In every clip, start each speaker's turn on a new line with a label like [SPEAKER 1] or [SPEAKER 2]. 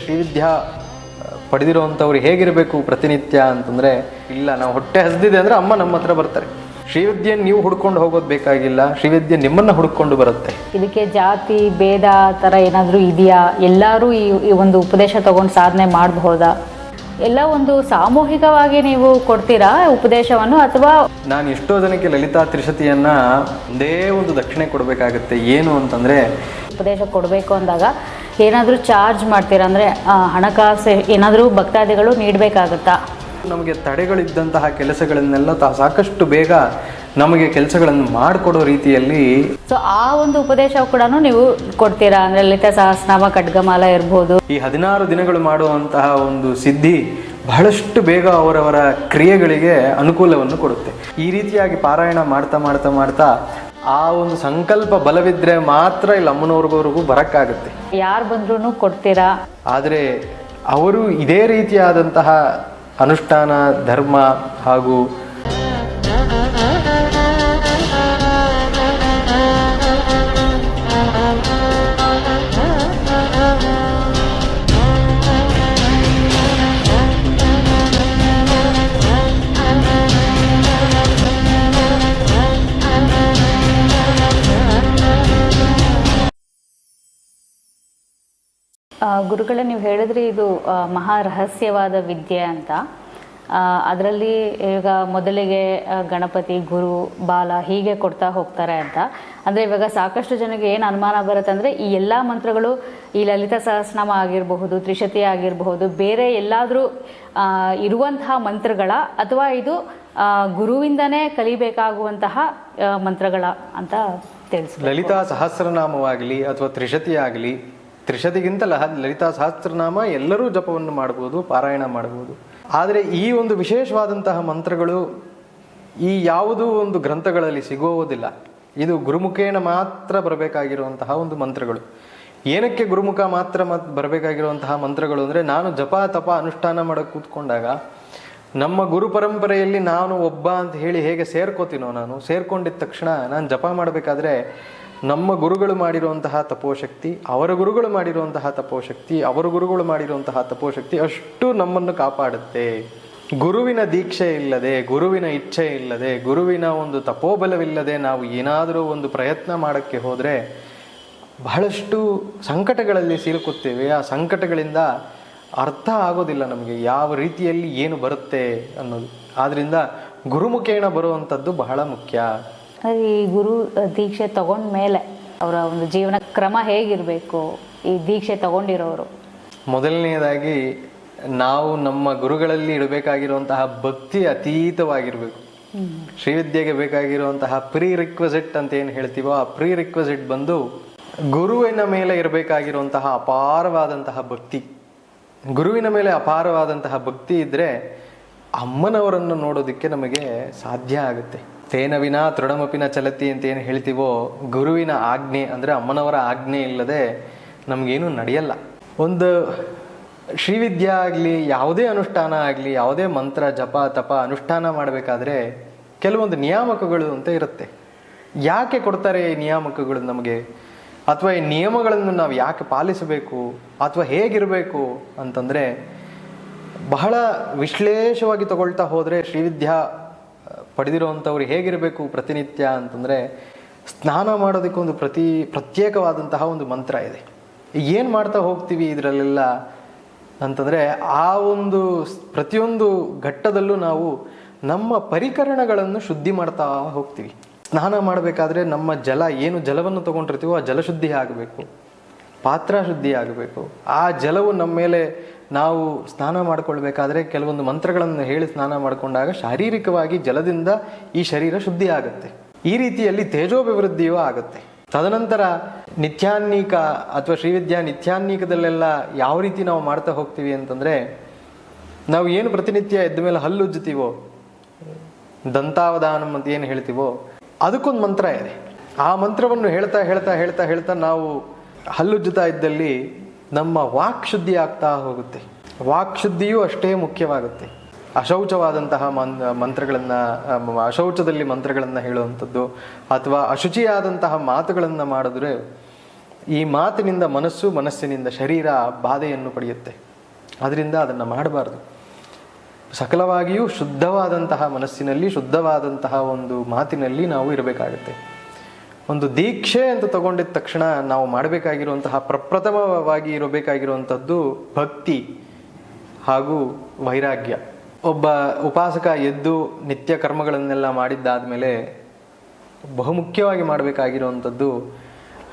[SPEAKER 1] ಶ್ರೀವಿದ್ಯಾ ಪಡೆದಿರುವಂಥವ್ರು ಹೇಗಿರಬೇಕು ಪ್ರತಿನಿತ್ಯ ಅಂತಂದರೆ, ಇಲ್ಲ ನಾವು ಹೊಟ್ಟೆ ಹಸಿದಿದೆ ಅಂದರೆ ಅಮ್ಮ ನಮ್ಮ ಹತ್ರ ಬರ್ತಾರೆ. ಶ್ರೀವಿದ್ಯೆ ನೀವು ಹುಡ್ಕೊಂಡು ಹೋಗೋದು ಬೇಕಾಗಿಲ್ಲ, ಶ್ರೀವಿದ್ಯೆ ನಿಮ್ಮನ್ನು ಹುಡ್ಕೊಂಡು ಬರುತ್ತೆ.
[SPEAKER 2] ಇದಕ್ಕೆ ಜಾತಿ ಭೇದ ಥರ ಏನಾದರೂ ಇದೆಯಾ? ಎಲ್ಲರೂ ಈ ಒಂದು ಉಪದೇಶ ತಗೊಂಡು ಸಾಧನೆ ಮಾಡಬಹುದಾ? ಎಲ್ಲ ಒಂದು ಸಾಮೂಹಿಕವಾಗಿ ನೀವು ಕೊಡ್ತೀರಾ ಉಪದೇಶವನ್ನು, ಅಥವಾ
[SPEAKER 1] ನಾನು ಎಷ್ಟೋ ಜನಕ್ಕೆ ಲಲಿತಾ ತ್ರಿಶತಿಯನ್ನು ಒಂದೇ ಒಂದು ದಕ್ಷಿಣೆ ಕೊಡಬೇಕಾಗುತ್ತೆ. ಏನು ಅಂತಂದರೆ,
[SPEAKER 2] ಉಪದೇಶ ಕೊಡಬೇಕು ಅಂದಾಗ ಏನಾದರೂ ಚಾರ್ಜ್ ಮಾಡ್ತೀರಾ? ಅಂದರೆ ಹಣಕಾಸು ಏನಾದರೂ ಭಕ್ತಾದಿಗಳು ನೀಡಬೇಕಾಗುತ್ತಾ?
[SPEAKER 1] ನಮಗೆ ತಡೆಗಳಿದ್ದಂತಹ ಕೆಲಸಗಳನ್ನೆಲ್ಲ ಸಾಕಷ್ಟು ಬೇಗ ನಮಗೆ ಕೆಲಸಗಳನ್ನು ಮಾಡಿಕೊಡೋ ರೀತಿಯಲ್ಲಿ
[SPEAKER 2] ಸೊ ಆ ಒಂದು ಉಪದೇಶ ಕೂಡ ನೀವು ಕೊಡ್ತೀರಾ? ಅಂದರೆ ಲಲಿತಾ ಸಹಸ್ರನಾಮ ಖಡ್ಗಮಾಲ ಇರ್ಬೋದು,
[SPEAKER 1] ಈ 16 ದಿನಗಳು ಮಾಡುವಂತಹ ಒಂದು ಸಿದ್ಧಿ ಬಹಳಷ್ಟು ಬೇಗ ಅವರವರ ಕ್ರಿಯೆಗಳಿಗೆ ಅನುಕೂಲವನ್ನು ಕೊಡುತ್ತೆ. ಈ ರೀತಿಯಾಗಿ ಪಾರಾಯಣ ಮಾಡ್ತಾ ಮಾಡ್ತಾ ಮಾಡ್ತಾ ಆ ಒಂದು ಸಂಕಲ್ಪ ಬಲವಿದ್ರೆ ಮಾತ್ರ ಇಲ್ಲಿ ಅಮ್ಮನವ್ರಿಗೂ ಬರೋಕ್ಕಾಗುತ್ತೆ.
[SPEAKER 2] ಯಾರು ಬಂದ್ರೂ ಕೊಡ್ತೀರಾ?
[SPEAKER 1] ಆದರೆ ಅವರು ಇದೇ ರೀತಿಯಾದಂತಹ ಅನುಷ್ಠಾನ ಧರ್ಮ ಹಾಗೂ
[SPEAKER 2] ಗುರುಗಳೇ, ನೀವು ಹೇಳಿದ್ರಿ ಇದು ಮಹಾ ರಹಸ್ಯವಾದ ವಿದ್ಯೆ ಅಂತ. ಅದರಲ್ಲಿ ಈಗ ಮೊದಲಿಗೆ ಗಣಪತಿ, ಗುರು, ಬಾಲ ಹೀಗೆ ಕೊಡ್ತಾ ಹೋಗ್ತಾರೆ ಅಂತ. ಅಂದರೆ ಇವಾಗ ಸಾಕಷ್ಟು ಜನಕ್ಕೆ ಏನು ಅನುಮಾನ ಬರುತ್ತೆ ಅಂದರೆ, ಈ ಎಲ್ಲ ಮಂತ್ರಗಳು ಈ ಲಲಿತಾ ಸಹಸ್ರನಾಮ ಆಗಿರಬಹುದು, ತ್ರಿಶತಿ ಆಗಿರಬಹುದು, ಬೇರೆ ಎಲ್ಲಾದರೂ ಇರುವಂತಹ ಮಂತ್ರಗಳ, ಅಥವಾ ಇದು ಗುರುವಿಂದನೇ ಕಲಿಬೇಕಾಗುವಂತಹ ಮಂತ್ರಗಳ ಅಂತ ತಿಳಿಸಿ.
[SPEAKER 1] ಲಲಿತಾ ಸಹಸ್ರನಾಮವಾಗಲಿ ಅಥವಾ ತ್ರಿಶತಿ ಆಗಲಿ, ತ್ರಿಶತಿಗಿಂತ ಲಲಿತಾ ಸಹಸ್ರನಾಮ ಎಲ್ಲರೂ ಜಪವನ್ನು ಮಾಡ್ಬೋದು, ಪಾರಾಯಣ ಮಾಡ್ಬೋದು. ಆದರೆ ಈ ಒಂದು ವಿಶೇಷವಾದಂತಹ ಮಂತ್ರಗಳು ಈ ಯಾವುದೂ ಒಂದು ಗ್ರಂಥಗಳಲ್ಲಿ ಸಿಗೋದಿಲ್ಲ. ಇದು ಗುರುಮುಖೇನ ಮಾತ್ರ ಬರಬೇಕಾಗಿರುವಂತಹ ಒಂದು ಮಂತ್ರಗಳು. ಏನಕ್ಕೆ ಗುರುಮುಖ ಮಾತ್ರ ಬರಬೇಕಾಗಿರುವಂತಹ ಮಂತ್ರಗಳು ಅಂದರೆ, ನಾನು ಜಪ ತಪ ಅನುಷ್ಠಾನ ಮಾಡೋಕ್ಕೆ ಕೂತ್ಕೊಂಡಾಗ ನಮ್ಮ ಗುರು ಪರಂಪರೆಯಲ್ಲಿ ನಾನು ಒಬ್ಬ ಅಂತ ಹೇಳಿ ಹೇಗೆ ಸೇರ್ಕೋತೀನೋ, ನಾನು ಸೇರ್ಕೊಂಡಿದ್ದ ತಕ್ಷಣ ನಾನು ಜಪ ಮಾಡಬೇಕಾದ್ರೆ ನಮ್ಮ ಗುರುಗಳು ಮಾಡಿರುವಂತಹ ತಪೋಶಕ್ತಿ, ಅವರ ಗುರುಗಳು ಮಾಡಿರುವಂತಹ ತಪೋಶಕ್ತಿ, ಅವರ ಗುರುಗಳು ಮಾಡಿರುವಂತಹ ತಪೋಶಕ್ತಿ ಅಷ್ಟು ನಮ್ಮನ್ನು ಕಾಪಾಡುತ್ತೆ. ಗುರುವಿನ ದೀಕ್ಷೆ ಇಲ್ಲದೆ, ಗುರುವಿನ ಇಚ್ಛೆ ಇಲ್ಲದೆ, ಗುರುವಿನ ಒಂದು ತಪೋಬಲವಿಲ್ಲದೆ ನಾವು ಏನಾದರೂ ಒಂದು ಪ್ರಯತ್ನ ಮಾಡೋಕ್ಕೆ ಹೋದರೆ ಬಹಳಷ್ಟು ಸಂಕಟಗಳಲ್ಲಿ ಸಿಲುಕುತ್ತೇವೆ. ಆ ಸಂಕಟಗಳಿಂದ ಅರ್ಥ ಆಗೋದಿಲ್ಲ ನಮಗೆ ಯಾವ ರೀತಿಯಲ್ಲಿ ಏನು ಬರುತ್ತೆ ಅನ್ನೋದು. ಆದ್ದರಿಂದ ಗುರುಮುಖೇಣ ಬರುವಂಥದ್ದು ಬಹಳ ಮುಖ್ಯ.
[SPEAKER 2] ಈ ಗುರು ದೀಕ್ಷೆ ತಗೊಂಡ ಮೇಲೆ ಅವರ ಒಂದು ಜೀವನ ಕ್ರಮ ಹೇಗಿರಬೇಕು ಈ ದೀಕ್ಷೆ ತಗೊಂಡಿರೋರು?
[SPEAKER 1] ಮೊದಲನೆಯದಾಗಿ ನಾವು ನಮ್ಮ ಗುರುಗಳಲ್ಲಿ ಇಡಬೇಕಾಗಿರುವಂತಹ ಭಕ್ತಿ ಅತೀತವಾಗಿರಬೇಕು. ಶ್ರೀವಿದ್ಯೆಗೆ ಬೇಕಾಗಿರುವಂತಹ ಪ್ರೀ ರಿಕ್ವೆಸಿಟ್ ಅಂತ ಏನು ಹೇಳ್ತೀವೋ, ಆ ಪ್ರೀ ರಿಕ್ವೆಸಿಟ್ ಬಂದು ಗುರುವಿನ ಮೇಲೆ ಇರಬೇಕಾಗಿರುವಂತಹ ಅಪಾರವಾದಂತಹ ಭಕ್ತಿ. ಗುರುವಿನ ಮೇಲೆ ಅಪಾರವಾದಂತಹ ಭಕ್ತಿ ಇದ್ದರೆ ಅಮ್ಮನವರನ್ನು ನೋಡೋದಕ್ಕೆ ನಮಗೆ ಸಾಧ್ಯ ಆಗುತ್ತೆ. ತೇನ ವಿನಾ ತೃಣಮಪಿನ ಚಲತಿ ಅಂತ ಏನು ಹೇಳ್ತೀವೋ, ಗುರುವಿನ ಆಜ್ಞೆ ಅಂದರೆ ಅಮ್ಮನವರ ಆಜ್ಞೆ ಇಲ್ಲದೆ ನಮಗೇನು ನಡೆಯಲ್ಲ. ಒಂದು ಶ್ರೀವಿದ್ಯೆ ಆಗಲಿ, ಯಾವುದೇ ಅನುಷ್ಠಾನ ಆಗಲಿ, ಯಾವುದೇ ಮಂತ್ರ ಜಪ ತಪ ಅನುಷ್ಠಾನ ಮಾಡಬೇಕಾದ್ರೆ ಕೆಲವೊಂದು ನಿಯಾಮಕಗಳು ಅಂತ ಇರುತ್ತೆ. ಯಾಕೆ ಕೊಡ್ತಾರೆ ಈ ನಿಯಾಮಕಗಳು ನಮಗೆ, ಅಥವಾ ಈ ನಿಯಮಗಳನ್ನು ನಾವು ಯಾಕೆ ಪಾಲಿಸಬೇಕು ಅಥವಾ ಹೇಗಿರಬೇಕು ಅಂತಂದರೆ, ಬಹಳ ವಿಶ್ಲೇಷವಾಗಿ ತಗೊಳ್ತಾ ಹೋದರೆ ಶ್ರೀವಿದ್ಯಾ ಪಡೆದಿರುವಂಥವ್ರು ಹೇಗಿರಬೇಕು ಪ್ರತಿನಿತ್ಯ ಅಂತಂದರೆ, ಸ್ನಾನ ಮಾಡೋದಕ್ಕೊಂದು ಪ್ರತ್ಯೇಕವಾದಂತಹ ಒಂದು ಮಂತ್ರ ಇದೆ. ಏನು ಮಾಡ್ತಾ ಹೋಗ್ತೀವಿ ಇದರಲ್ಲೆಲ್ಲ ಅಂತಂದರೆ, ಆ ಒಂದು ಪ್ರತಿಯೊಂದು ಘಟ್ಟದಲ್ಲೂ ನಾವು ನಮ್ಮ ಪರಿಕರಣಗಳನ್ನು ಶುದ್ಧಿ ಮಾಡ್ತಾ ಹೋಗ್ತೀವಿ. ಸ್ನಾನ ಮಾಡಬೇಕಾದ್ರೆ ನಮ್ಮ ಏನು ಜಲವನ್ನು ತೊಗೊಂಡಿರ್ತೀವೋ ಆ ಜಲಶುದ್ಧಿ ಆಗಬೇಕು, ಪಾತ್ರ ಶುದ್ಧಿ ಆಗಬೇಕು. ಆ ಜಲವು ನಮ್ಮ ಮೇಲೆ ನಾವು ಸ್ನಾನ ಮಾಡ್ಕೊಳ್ಬೇಕಾದ್ರೆ ಕೆಲವೊಂದು ಮಂತ್ರಗಳನ್ನು ಹೇಳಿ ಸ್ನಾನ ಮಾಡಿಕೊಂಡಾಗ ಶಾರೀರಿಕವಾಗಿ ಜಲದಿಂದ ಈ ಶರೀರ ಶುದ್ಧಿ ಆಗುತ್ತೆ. ಈ ರೀತಿಯಲ್ಲಿ ತೇಜೋಭಿವೃದ್ಧಿಯೂ ಆಗುತ್ತೆ. ತದನಂತರ ನಿತ್ಯಾನ್ನೀಕ ಅಥವಾ ಶ್ರೀವಿದ್ಯಾ ನಿತ್ಯಾನ್ನೀಕದಲ್ಲೆಲ್ಲ ಯಾವ ರೀತಿ ನಾವು ಮಾಡ್ತಾ ಹೋಗ್ತೀವಿ ಅಂತಂದರೆ, ನಾವು ಏನು ಪ್ರತಿನಿತ್ಯ ಎದ್ದ ಮೇಲೆ ಹಲ್ಲು ಉಜ್ಜುತ್ತೀವೋ, ದಂತಾವಧಾನಂ ಅಂತ ಏನು ಹೇಳ್ತೀವೋ, ಅದಕ್ಕೊಂದು ಮಂತ್ರ ಇದೆ. ಆ ಮಂತ್ರವನ್ನು ಹೇಳ್ತಾ ಹೇಳ್ತಾ ಹೇಳ್ತಾ ಹೇಳ್ತಾ ನಾವು ಹಲ್ಲುಜ್ಜುತ್ತಾ ಇದ್ದಲ್ಲಿ ನಮ್ಮ ವಾಕ್ ಶುದ್ಧಿ ಆಗ್ತಾ ಹೋಗುತ್ತೆ. ವಾಕ್ ಶುದ್ಧಿಯೂ ಅಷ್ಟೇ ಮುಖ್ಯವಾಗುತ್ತೆ. ಅಶೌಚವಾದಂತಹ ಮಂತ್ರಗಳನ್ನು, ಅಶೌಚದಲ್ಲಿ ಮಂತ್ರಗಳನ್ನು ಹೇಳುವಂಥದ್ದು ಅಥವಾ ಅಶುಚಿಯಾದಂತಹ ಮಾತುಗಳನ್ನು ಮಾಡಿದ್ರೆ ಈ ಮಾತಿನಿಂದ ಮನಸ್ಸು, ಮನಸ್ಸಿನಿಂದ ಶರೀರ ಬಾಧೆಯನ್ನು ಪಡೆಯುತ್ತೆ. ಅದರಿಂದ ಅದನ್ನು ಮಾಡಬಾರ್ದು. ಸಕಲವಾಗಿಯೂ ಶುದ್ಧವಾದಂತಹ ಮನಸ್ಸಿನಲ್ಲಿ, ಶುದ್ಧವಾದಂತಹ ಒಂದು ಮಾತಿನಲ್ಲಿ ನಾವು ಇರಬೇಕಾಗುತ್ತೆ. ಒಂದು ದೀಕ್ಷೆ ಅಂತ ತಗೊಂಡಿದ್ದ ತಕ್ಷಣ ನಾವು ಮಾಡಬೇಕಾಗಿರುವಂತಹ ಪ್ರಪ್ರಥಮವಾಗಿ ಇರಬೇಕಾಗಿರುವಂಥದ್ದು ಭಕ್ತಿ ಹಾಗೂ ವೈರಾಗ್ಯ. ಒಬ್ಬ ಉಪಾಸಕ ಎದ್ದು ನಿತ್ಯ ಕರ್ಮಗಳನ್ನೆಲ್ಲ ಮಾಡಿದ್ದಾದಮೇಲೆ ಬಹುಮುಖ್ಯವಾಗಿ ಮಾಡಬೇಕಾಗಿರುವಂಥದ್ದು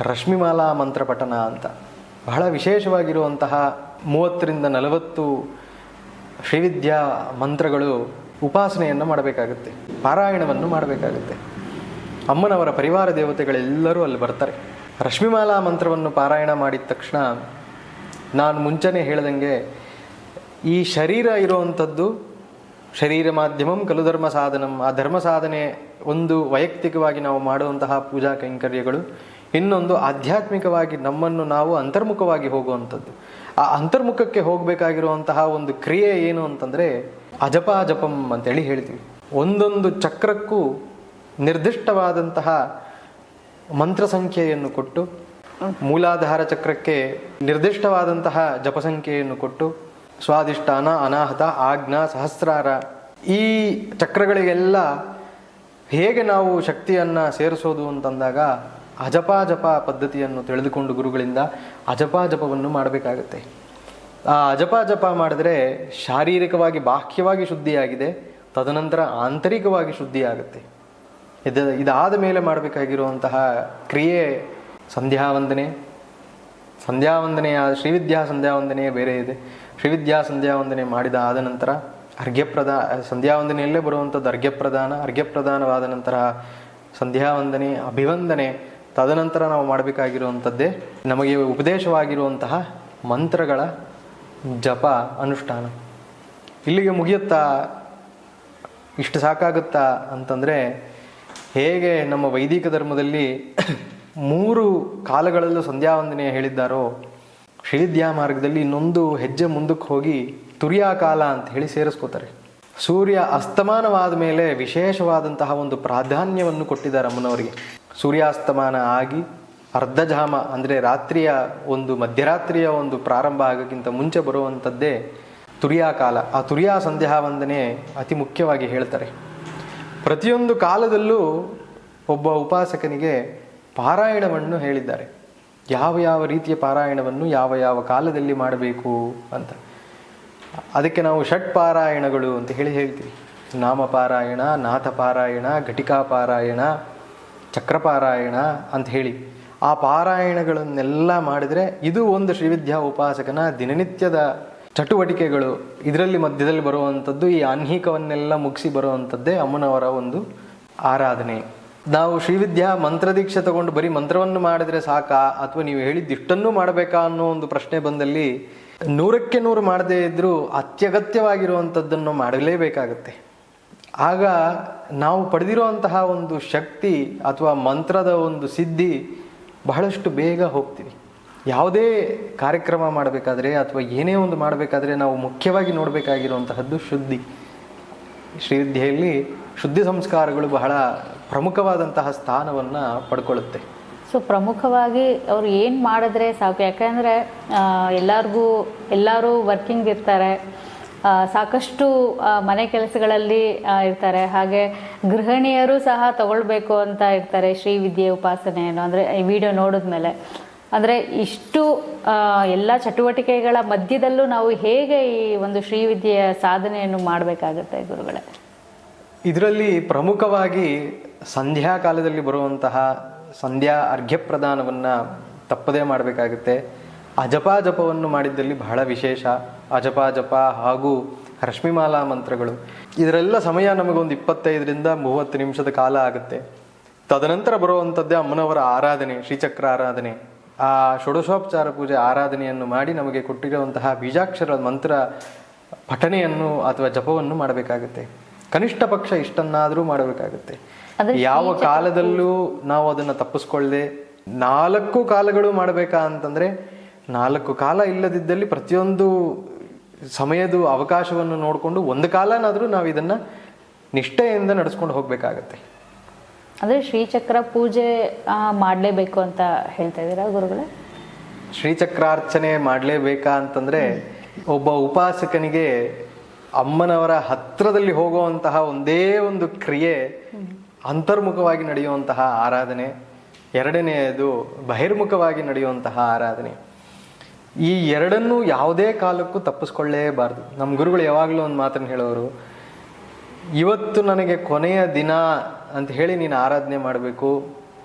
[SPEAKER 1] ರಶ್ಮಿಮಾಲಾ ಮಂತ್ರ ಪಠನ ಅಂತ. ಬಹಳ ವಿಶೇಷವಾಗಿರುವಂತಹ 30ರಿಂದ 40 ಶ್ರೀವಿದ್ಯಾ ಮಂತ್ರಗಳು ಉಪಾಸನೆಯನ್ನು ಮಾಡಬೇಕಾಗುತ್ತೆ, ಪಾರಾಯಣವನ್ನು ಮಾಡಬೇಕಾಗುತ್ತೆ. ಅಮ್ಮನವರ ಪರಿವಾರ ದೇವತೆಗಳೆಲ್ಲರೂ ಅಲ್ಲಿ ಬರ್ತಾರೆ. ರಶ್ಮಿಮಾಲಾ ಮಂತ್ರವನ್ನು ಪಾರಾಯಣ ಮಾಡಿದ ತಕ್ಷಣ ನಾನು ಮುಂಚೆನೇ ಹೇಳ್ದಂಗೆ ಈ ಶರೀರ ಇರುವಂಥದ್ದು ಶರೀರ ಮಾಧ್ಯಮಂ ಕಲು ಧರ್ಮ ಸಾಧನಂ. ಆ ಧರ್ಮ ಸಾಧನೆ ಒಂದು ವೈಯಕ್ತಿಕವಾಗಿ ನಾವು ಮಾಡುವಂತಹ ಪೂಜಾ ಕೈಂಕರ್ಯಗಳು, ಇನ್ನೊಂದು ಆಧ್ಯಾತ್ಮಿಕವಾಗಿ ನಮ್ಮನ್ನು ನಾವು ಅಂತರ್ಮುಖವಾಗಿ ಹೋಗುವಂಥದ್ದು. ಆ ಅಂತರ್ಮುಖಕ್ಕೆ ಹೋಗಬೇಕಾಗಿರುವಂತಹ ಒಂದು ಕ್ರಿಯೆ ಏನು ಅಂತಂದರೆ ಅಜಪಾಜಪಂ ಅಂತೇಳಿ ಹೇಳ್ತೀವಿ. ಒಂದೊಂದು ಚಕ್ರಕ್ಕೂ ನಿರ್ದಿಷ್ಟವಾದಂತಹ ಮಂತ್ರ ಸಂಖ್ಯೆಯನ್ನು ಕೊಟ್ಟು, ಮೂಲಾಧಾರ ಚಕ್ರಕ್ಕೆ ನಿರ್ದಿಷ್ಟವಾದಂತಹ ಜಪಸಂಖ್ಯೆಯನ್ನು ಕೊಟ್ಟು, ಸ್ವಾದಿಷ್ಠಾನ, ಅನಾಹತ, ಆಜ್ಞಾ, ಸಹಸ್ರಾರ, ಈ ಚಕ್ರಗಳಿಗೆಲ್ಲ ಹೇಗೆ ನಾವು ಶಕ್ತಿಯನ್ನು ಸೇರಿಸೋದು ಅಂತಂದಾಗ ಅಜಪಾಜಪ ಪದ್ಧತಿಯನ್ನು ತಿಳಿದುಕೊಂಡು ಗುರುಗಳಿಂದ ಅಜಪಾಜಪವನ್ನು ಮಾಡಬೇಕಾಗತ್ತೆ. ಆ ಅಜಪಾಜಪ ಮಾಡಿದ್ರೆ ಶಾರೀರಿಕವಾಗಿ ಬಾಹ್ಯವಾಗಿ ಶುದ್ಧಿಯಾಗಿದೆ, ತದನಂತರ ಆಂತರಿಕವಾಗಿ ಶುದ್ಧಿಯಾಗುತ್ತೆ. ಇದಾದ ಮೇಲೆ ಮಾಡಬೇಕಾಗಿರುವಂತಹ ಕ್ರಿಯೆ ಸಂಧ್ಯಾವಂದನೆ. ಶ್ರೀವಿದ್ಯಾ ಸಂಧ್ಯಾವಂದನೆ ಬೇರೆ ಇದೆ. ಶ್ರೀವಿದ್ಯಾ ಸಂಧ್ಯಾವಂದನೆ ಮಾಡಿದ ಆದ ನಂತರ ಸಂಧ್ಯಾವಂದನೆಯಲ್ಲೇ ಬರುವಂಥದ್ದು ಅರ್ಘ್ಯಪ್ರದಾನವಾದ ನಂತರ ಸಂಧ್ಯಾವಂದನೆ, ಅಭಿವಂದನೆ, ತದನಂತರ ನಾವು ಮಾಡಬೇಕಾಗಿರುವಂಥದ್ದೇ ನಮಗೆ ಉಪದೇಶವಾಗಿರುವಂತಹ ಮಂತ್ರಗಳ ಜಪ ಅನುಷ್ಠಾನ. ಇಲ್ಲಿಗೆ ಮುಗಿಯುತ್ತಾ, ಇಷ್ಟು ಸಾಕಾಗುತ್ತಾ ಅಂತಂದರೆ, ಹೇಗೆ ನಮ್ಮ ವೈದಿಕ ಧರ್ಮದಲ್ಲಿ 3 ಕಾಲಗಳಲ್ಲೂ ಸಂಧ್ಯಾವಂದನೆ ಹೇಳಿದ್ದಾರೋ, ಶ್ರೀವಿದ್ಯಾ ಮಾರ್ಗದಲ್ಲಿ ಇನ್ನೊಂದು ಹೆಜ್ಜೆ ಮುಂದಕ್ಕೆ ಹೋಗಿ ತುರ್ಯಾಕಾಲ ಅಂತ ಹೇಳಿ ಸೇರಿಸ್ಕೋತಾರೆ. ಸೂರ್ಯ ಅಸ್ತಮಾನವಾದ ಮೇಲೆ ವಿಶೇಷವಾದಂತಹ ಒಂದು ಪ್ರಾಧಾನ್ಯವನ್ನು ಕೊಟ್ಟಿದ್ದಾರೆ ಅಮ್ಮನವರಿಗೆ. ಸೂರ್ಯಾಸ್ತಮಾನ ಆಗಿ ಅರ್ಧಜಾಮ ಅಂದರೆ ರಾತ್ರಿಯ ಒಂದು ಮಧ್ಯರಾತ್ರಿಯ ಒಂದು ಪ್ರಾರಂಭ ಆಗೋಕ್ಕಿಂತ ಮುಂಚೆ ಬರುವಂಥದ್ದೇ ತುರ್ಯಾಕಾಲ. ಆ ತುರ್ಯಾ ಸಂಧ್ಯಾವಂದನೆ ಅತಿ ಮುಖ್ಯವಾಗಿ ಹೇಳ್ತಾರೆ. ಪ್ರತಿಯೊಂದು ಕಾಲದಲ್ಲೂ ಒಬ್ಬ ಉಪಾಸಕನಿಗೆ ಪಾರಾಯಣವನ್ನು ಹೇಳಿದ್ದಾರೆ. ಯಾವ ರೀತಿಯ ಪಾರಾಯಣವನ್ನು ಯಾವ ಕಾಲದಲ್ಲಿ ಮಾಡಬೇಕು ಅಂತ. ಅದಕ್ಕೆ ನಾವು ಷಟ್ ಪಾರಾಯಣಗಳು ಅಂತ ಹೇಳ್ತೀವಿ. ನಾಮಪಾರಾಯಣ, ನಾಥಪಾರಾಯಣ, ಘಟಿಕಾ ಪಾರಾಯಣ, ಚಕ್ರಪಾರಾಯಣ ಅಂತ ಹೇಳಿ ಆ ಪಾರಾಯಣಗಳನ್ನೆಲ್ಲ ಮಾಡಿದರೆ ಇದು ಒಂದು ಶ್ರೀವಿದ್ಯಾ ಉಪಾಸಕನ ದಿನನಿತ್ಯದ ಚಟುವಟಿಕೆಗಳು. ಇದರಲ್ಲಿ ಮಧ್ಯದಲ್ಲಿ ಬರುವಂಥದ್ದು ಈ ಆನ್ಹೀಕವನ್ನೆಲ್ಲ ಮುಗಿಸಿ ಬರುವಂಥದ್ದೇ ಅಮ್ಮನವರ ಒಂದು ಆರಾಧನೆ. ನಾವು ಶ್ರೀವಿದ್ಯಾ ಮಂತ್ರದೀಕ್ಷೆ ತಗೊಂಡು ಬರೀ ಮಂತ್ರವನ್ನು ಮಾಡಿದ್ರೆ ಸಾಕಾ, ಅಥವಾ ನೀವು ಹೇಳಿದ್ದಿಷ್ಟನ್ನು ಮಾಡಬೇಕಾ ಅನ್ನೋ ಒಂದು ಪ್ರಶ್ನೆ ಬಂದಲ್ಲಿ 100ಕ್ಕೆ 100 ಮಾಡದೇ ಇದ್ದರೂ ಅತ್ಯಗತ್ಯವಾಗಿರುವಂಥದ್ದನ್ನು ಮಾಡಲೇಬೇಕಾಗತ್ತೆ. ಆಗ ನಾವು ಪಡೆದಿರುವಂತಹ ಒಂದು ಶಕ್ತಿ ಅಥವಾ ಮಂತ್ರದ ಒಂದು ಸಿದ್ಧಿ ಬಹಳಷ್ಟು ಬೇಗ ಹೋಗ್ತೀವಿ. ಯಾವುದೇ ಕಾರ್ಯಕ್ರಮ ಮಾಡಬೇಕಾದ್ರೆ ಅಥವಾ ಏನೇ ಒಂದು ಮಾಡಬೇಕಾದ್ರೆ ನಾವು ಮುಖ್ಯವಾಗಿ ನೋಡಬೇಕಾಗಿರುವಂತಹದ್ದು ಶುದ್ಧಿ. ಶ್ರೀವಿದ್ಯೆಯಲ್ಲಿ ಶುದ್ಧಿ ಸಂಸ್ಕಾರಗಳು ಬಹಳ ಪ್ರಮುಖವಾದಂತಹ ಸ್ಥಾನವನ್ನು ಪಡ್ಕೊಳ್ಳುತ್ತೆ.
[SPEAKER 2] ಸೊ ಪ್ರಮುಖವಾಗಿ ಅವ್ರು ಏನು ಮಾಡಿದ್ರೆ ಸಾಕು, ಯಾಕಂದರೆ ಎಲ್ಲರೂ ವರ್ಕಿಂಗ್ ಇರ್ತಾರೆ, ಸಾಕಷ್ಟು ಮನೆ ಕೆಲಸಗಳಲ್ಲಿ ಇರ್ತಾರೆ, ಹಾಗೆ ಗೃಹಿಣಿಯರು ಸಹ ತಗೊಳ್ಬೇಕು ಅಂತ ಇರ್ತಾರೆ ಶ್ರೀವಿದ್ಯೆ ಉಪಾಸನೆಯನ್ನು. ಅಂದರೆ ಈ ವಿಡಿಯೋ ನೋಡಿದ್ಮೇಲೆ ಅಂದರೆ ಇಷ್ಟು ಎಲ್ಲ ಚಟುವಟಿಕೆಗಳ ಮಧ್ಯದಲ್ಲೂ ನಾವು ಹೇಗೆ ಈ ಒಂದು ಶ್ರೀವಿದ್ಯೆಯ ಸಾಧನೆಯನ್ನು ಮಾಡಬೇಕಾಗುತ್ತೆ ಗುರುಗಳೇ?
[SPEAKER 1] ಇದರಲ್ಲಿ ಪ್ರಮುಖವಾಗಿ ಸಂಧ್ಯಾ ಕಾಲದಲ್ಲಿ ಬರುವಂತಹ ಸಂಧ್ಯಾ ಅರ್ಘ್ಯಪ್ರದಾನವನ್ನು ತಪ್ಪದೇ ಮಾಡಬೇಕಾಗುತ್ತೆ. ಅಜಪಾಜಪವನ್ನು ಮಾಡಿದ್ದಲ್ಲಿ ಬಹಳ ವಿಶೇಷ. ಅಜಪಾಜಪ ಹಾಗೂ ರಶ್ಮಿಮಾಲಾ ಮಂತ್ರಗಳು, ಇದರೆಲ್ಲ ಸಮಯ ನಮಗೊಂದು 25ರಿಂದ 30 ನಿಮಿಷದ ಕಾಲ ಆಗುತ್ತೆ. ತದನಂತರ ಬರುವಂಥದ್ದೇ ಅಮ್ಮನವರ ಆರಾಧನೆ, ಶ್ರೀಚಕ್ರ ಆರಾಧನೆ. ಆ ಷೋಡಶೋಪಚಾರ ಪೂಜೆ ಆರಾಧನೆಯನ್ನು ಮಾಡಿ ನಮಗೆ ಕೊಟ್ಟಿರುವಂತಹ ಬೀಜಾಕ್ಷರ ಮಂತ್ರ ಪಠನೆಯನ್ನು ಅಥವಾ ಜಪವನ್ನು ಮಾಡಬೇಕಾಗುತ್ತೆ. ಕನಿಷ್ಠ ಪಕ್ಷ ಇಷ್ಟನ್ನಾದರೂ ಮಾಡಬೇಕಾಗುತ್ತೆ. ಯಾವ ಕಾಲದಲ್ಲೂ ನಾವು ಅದನ್ನು ತಪ್ಪಿಸ್ಕೊಳ್ಳದೆ 4 ಕಾಲಗಳು ಮಾಡಬೇಕಾ ಅಂತಂದರೆ 4 ಕಾಲ ಇಲ್ಲದಿದ್ದಲ್ಲಿ ಪ್ರತಿಯೊಂದು ಸಮಯದ ಅವಕಾಶವನ್ನು ನೋಡಿಕೊಂಡು ಒಂದು ಕಾಲನಾದರೂ ನಾವು ಇದನ್ನು ನಿಷ್ಠೆಯಿಂದ ನಡೆಸ್ಕೊಂಡು ಹೋಗಬೇಕಾಗತ್ತೆ.
[SPEAKER 2] ಅಂದರೆ ಶ್ರೀಚಕ್ರ ಪೂಜೆ ಮಾಡಲೇಬೇಕು ಅಂತ ಹೇಳ್ತಾ ಇದ್ದೀರಾ ಗುರುಗಳೇ?
[SPEAKER 1] ಶ್ರೀಚಕ್ರಾರ್ಚನೆ ಮಾಡಲೇಬೇಕಾ ಅಂತಂದರೆ ಒಬ್ಬ ಉಪಾಸಕನಿಗೆ ಅಮ್ಮನವರ ಹತ್ತಿರದಲ್ಲಿ ಹೋಗುವಂತಹ ಒಂದೇ ಒಂದು ಕ್ರಿಯೆ ಅಂತರ್ಮುಖವಾಗಿ ನಡೆಯುವಂತಹ ಆರಾಧನೆ, ಎರಡನೆಯದು ಬಹಿರ್ಮುಖವಾಗಿ ನಡೆಯುವಂತಹ ಆರಾಧನೆ. ಈ ಎರಡನ್ನೂ ಯಾವುದೇ ಕಾಲಕ್ಕೂ ತಪ್ಪಿಸ್ಕೊಳ್ಳೇಬಾರ್ದು. ನಮ್ಮ ಗುರುಗಳು ಯಾವಾಗಲೂ ಒಂದು ಮಾತನ್ನು ಹೇಳೋರು, ಇವತ್ತು ನನಗೆ ಕೊನೆಯ ದಿನ ಅಂತ ಹೇಳಿ ನೀನು ಆರಾಧನೆ ಮಾಡಬೇಕು.